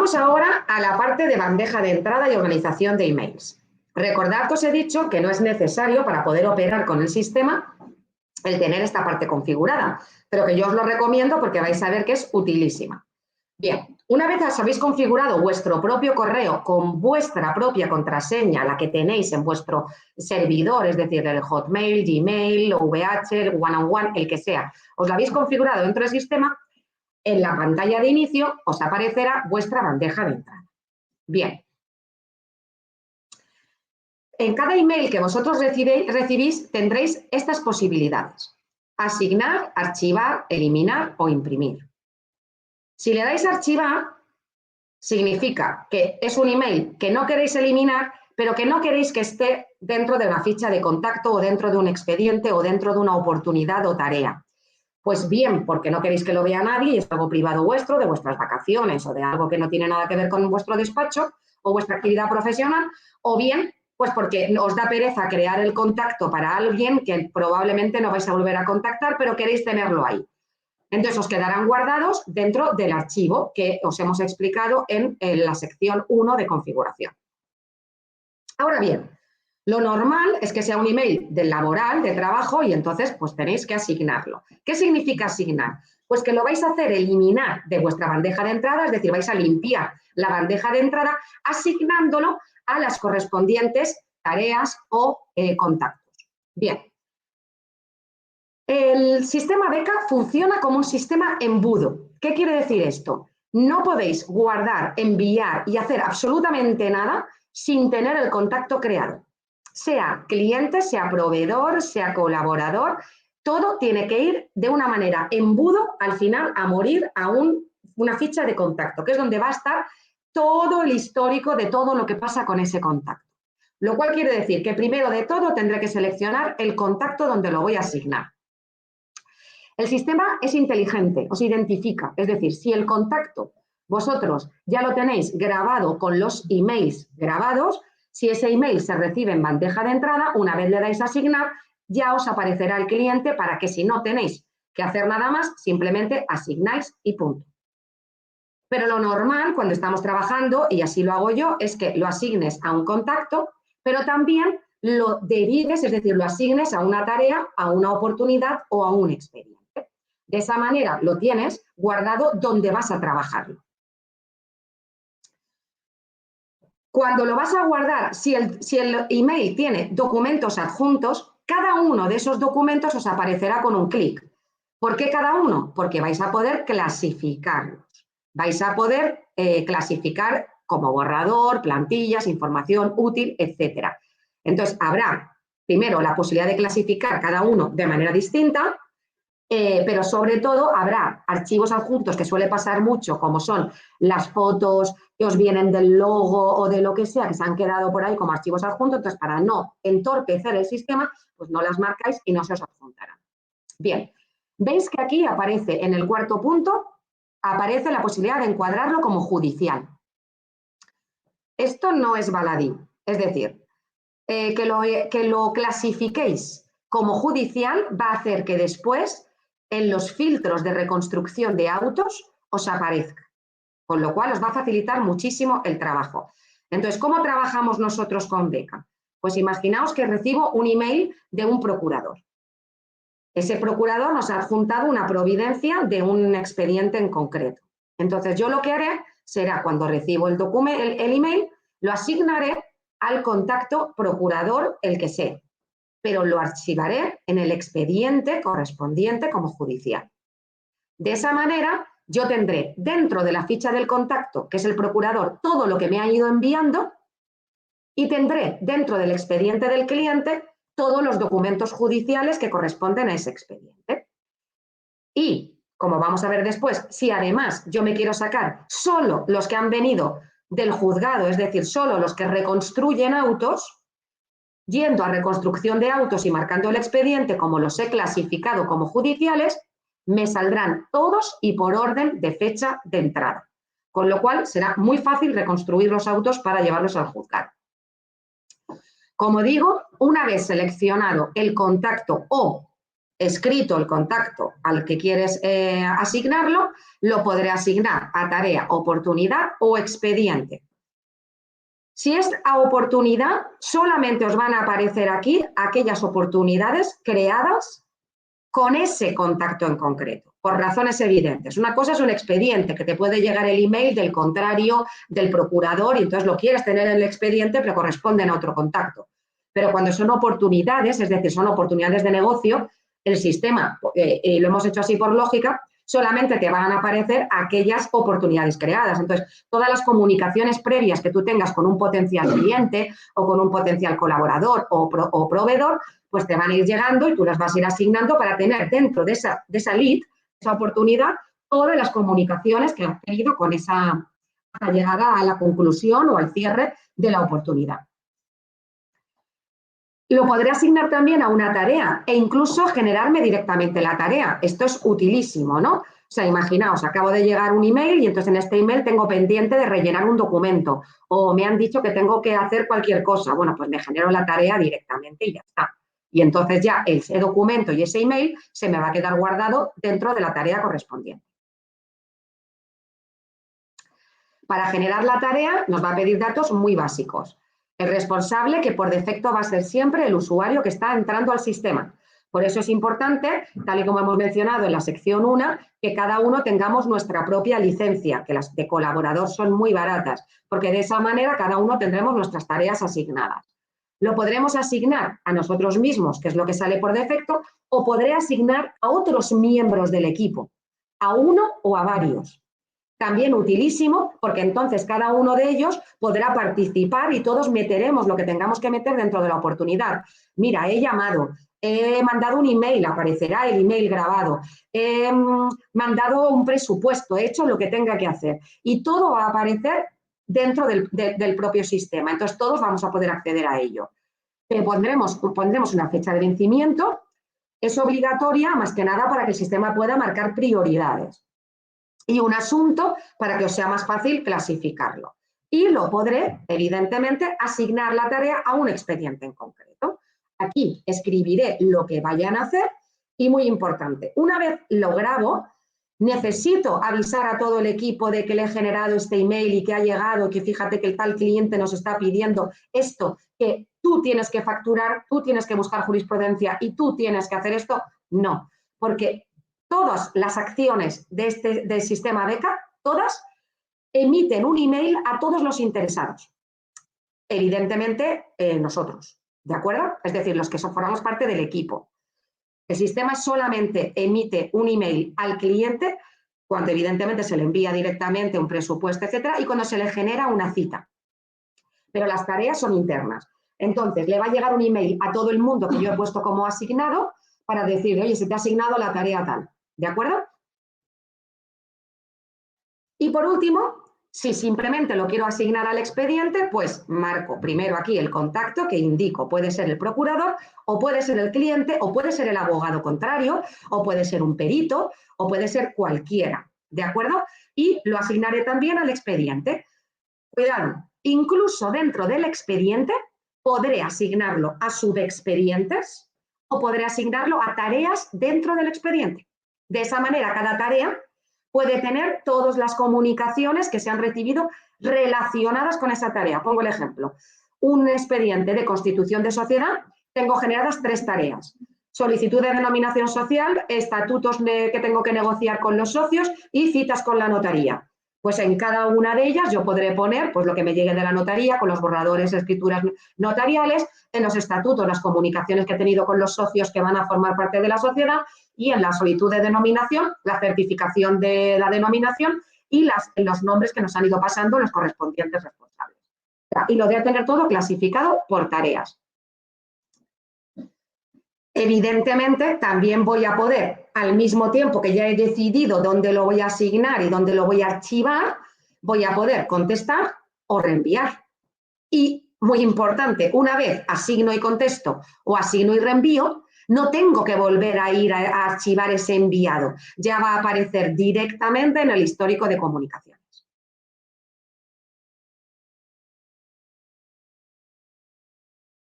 Vamos ahora a la parte de bandeja de entrada y organización de emails. Recordad que os he dicho que no es necesario para poder operar con el sistema el tener esta parte configurada, pero que yo os lo recomiendo porque vais a ver que es utilísima. Bien, una vez os habéis configurado vuestro propio correo con vuestra propia contraseña, la que tenéis en vuestro servidor, es decir, el Hotmail, Gmail, OVH, el One-on-One, el que sea, os lo habéis configurado dentro del sistema, en la pantalla de inicio os aparecerá vuestra bandeja de entrada. Bien. En cada email que vosotros recibís tendréis estas posibilidades: asignar, archivar, eliminar o imprimir. Si le dais a archivar, significa que es un email que no queréis eliminar, pero que no queréis que esté dentro de una ficha de contacto o dentro de un expediente o dentro de una oportunidad o tarea. Pues bien, porque no queréis que lo vea nadie y es algo privado vuestro, de vuestras vacaciones o de algo que no tiene nada que ver con vuestro despacho o vuestra actividad profesional, o bien, pues porque os da pereza crear el contacto para alguien que probablemente no vais a volver a contactar, pero queréis tenerlo ahí. Entonces os quedarán guardados dentro del archivo que os hemos explicado en la sección 1 de configuración. Ahora bien, lo normal es que sea un email del laboral, de trabajo, y entonces pues tenéis que asignarlo. ¿Qué significa asignar? Pues que lo vais a hacer eliminar de vuestra bandeja de entrada, es decir, vais a limpiar la bandeja de entrada asignándolo a las correspondientes tareas o contactos. Bien. El sistema Beca funciona como un sistema embudo. ¿Qué quiere decir esto? No podéis guardar, enviar y hacer absolutamente nada sin tener el contacto creado. Sea cliente, sea proveedor, sea colaborador, todo tiene que ir de una manera embudo al final a morir a una ficha de contacto, que es donde va a estar todo el histórico de todo lo que pasa con ese contacto. Lo cual quiere decir que primero de todo tendré que seleccionar el contacto donde lo voy a asignar. El sistema es inteligente, os identifica, es decir, si el contacto vosotros ya lo tenéis grabado con los emails grabados, si ese email se recibe en bandeja de entrada, una vez le dais a asignar, ya os aparecerá el cliente para que si no tenéis que hacer nada más, simplemente asignáis y punto. Pero lo normal cuando estamos trabajando, y así lo hago yo, es que lo asignes a un contacto, pero también lo derives, es decir, lo asignes a una tarea, a una oportunidad o a un expediente. De esa manera lo tienes guardado donde vas a trabajarlo. Cuando lo vas a guardar, si el email tiene documentos adjuntos, cada uno de esos documentos os aparecerá con un clic. ¿Por qué cada uno? Porque vais a poder clasificarlos. Vais a poder clasificar como borrador, plantillas, información útil, etc. Entonces, habrá primero la posibilidad de clasificar cada uno de manera distinta, pero sobre todo habrá archivos adjuntos que suele pasar mucho, como son las fotos que os vienen del logo o de lo que sea, que se han quedado por ahí como archivos adjuntos. Entonces, para no entorpecer el sistema, pues no las marcáis y no se os adjuntarán. Bien, veis que aquí aparece en el cuarto punto, aparece la posibilidad de encuadrarlo como judicial. Esto no es baladí, es decir, que lo clasifiquéis como judicial va a hacer que después en los filtros de reconstrucción de autos os aparezca, con lo cual os va a facilitar muchísimo el trabajo. Entonces, ¿cómo trabajamos nosotros con Beca? Pues imaginaos que recibo un email de un procurador. Ese procurador nos ha adjuntado una providencia de un expediente en concreto. Entonces, yo lo que haré será, cuando recibo el email, lo asignaré al contacto procurador, el que sea, pero lo archivaré en el expediente correspondiente como judicial. De esa manera, yo tendré dentro de la ficha del contacto, que es el procurador, todo lo que me ha ido enviando, y tendré dentro del expediente del cliente todos los documentos judiciales que corresponden a ese expediente. Y, como vamos a ver después, si además yo me quiero sacar solo los que han venido del juzgado, es decir, solo los que reconstruyen autos, yendo a reconstrucción de autos y marcando el expediente como los he clasificado como judiciales, me saldrán todos y por orden de fecha de entrada. Con lo cual será muy fácil reconstruir los autos para llevarlos al juzgado. Como digo, una vez seleccionado el contacto o escrito el contacto al que quieres asignarlo, lo podré asignar a tarea, oportunidad o expediente. Si es a oportunidad, solamente os van a aparecer aquí aquellas oportunidades creadas con ese contacto en concreto, por razones evidentes. Una cosa es un expediente, que te puede llegar el email del contrario, del procurador, y entonces lo quieres tener en el expediente, pero corresponden a otro contacto. Pero cuando son oportunidades, es decir, son oportunidades de negocio, el sistema, lo hemos hecho así por lógica, solamente te van a aparecer aquellas oportunidades creadas. Entonces, todas las comunicaciones previas que tú tengas con un potencial cliente o con un potencial colaborador o proveedor, pues te van a ir llegando y tú las vas a ir asignando para tener dentro de esa lead, esa oportunidad, todas las comunicaciones que has tenido con esa llegada a la conclusión o al cierre de la oportunidad. Lo podré asignar también a una tarea e incluso generarme directamente la tarea. Esto es utilísimo, ¿no? O sea, imaginaos, acabo de llegar un email y entonces en este email tengo pendiente de rellenar un documento o me han dicho que tengo que hacer cualquier cosa. Bueno, pues me genero la tarea directamente y ya está. Y entonces ya ese documento y ese email se me va a quedar guardado dentro de la tarea correspondiente. Para generar la tarea nos va a pedir datos muy básicos. El responsable, que por defecto va a ser siempre el usuario que está entrando al sistema. Por eso es importante, tal y como hemos mencionado en la sección 1, que cada uno tengamos nuestra propia licencia, que las de colaborador son muy baratas, porque de esa manera cada uno tendremos nuestras tareas asignadas. Lo podremos asignar a nosotros mismos, que es lo que sale por defecto, o podré asignar a otros miembros del equipo, a uno o a varios. También utilísimo, porque entonces cada uno de ellos podrá participar y todos meteremos lo que tengamos que meter dentro de la oportunidad. Mira, he llamado, he mandado un email, aparecerá el email grabado, he mandado un presupuesto, he hecho lo que tenga que hacer y todo va a aparecer dentro del propio sistema. Entonces todos vamos a poder acceder a ello. Pondremos una fecha de vencimiento, es obligatoria más que nada para que el sistema pueda marcar prioridades. Y un asunto para que os sea más fácil clasificarlo. Y lo podré, evidentemente, asignar la tarea a un expediente en concreto. Aquí escribiré lo que vayan a hacer y, muy importante, una vez lo grabo, necesito avisar a todo el equipo de que le he generado este email y que ha llegado, que fíjate que el tal cliente nos está pidiendo esto, que tú tienes que facturar, tú tienes que buscar jurisprudencia y tú tienes que hacer esto. No, porque todas las acciones del sistema Beca, todas emiten un email a todos los interesados. Evidentemente, nosotros, ¿de acuerdo? Es decir, los que formamos parte del equipo. El sistema solamente emite un email al cliente cuando evidentemente se le envía directamente un presupuesto, etcétera, y cuando se le genera una cita. Pero las tareas son internas. Entonces, le va a llegar un email a todo el mundo que yo he puesto como asignado para decir, oye, se te ha asignado la tarea tal. ¿De acuerdo? Y por último, si simplemente lo quiero asignar al expediente, pues marco primero aquí el contacto que indico. Puede ser el procurador, o puede ser el cliente, o puede ser el abogado contrario, o puede ser un perito, o puede ser cualquiera. ¿De acuerdo? Y lo asignaré también al expediente. Cuidado, incluso dentro del expediente podré asignarlo a subexpedientes o podré asignarlo a tareas dentro del expediente. De esa manera, cada tarea puede tener todas las comunicaciones que se han recibido relacionadas con esa tarea. Pongo el ejemplo. Un expediente de constitución de sociedad, tengo generadas 3 tareas. Solicitud de denominación social, estatutos que tengo que negociar con los socios y citas con la notaría. Pues en cada una de ellas yo podré poner pues, lo que me llegue de la notaría, con los borradores, escrituras notariales, en los estatutos, las comunicaciones que he tenido con los socios que van a formar parte de la sociedad y en la solicitud de denominación, la certificación de la denominación y los nombres que nos han ido pasando los correspondientes responsables. Y lo voy a tener todo clasificado por tareas. Evidentemente, también voy a poder, al mismo tiempo que ya he decidido dónde lo voy a asignar y dónde lo voy a archivar, voy a poder contestar o reenviar. Y, muy importante, una vez asigno y contesto o asigno y reenvío, no tengo que volver a ir a archivar ese enviado. Ya va a aparecer directamente en el histórico de comunicación.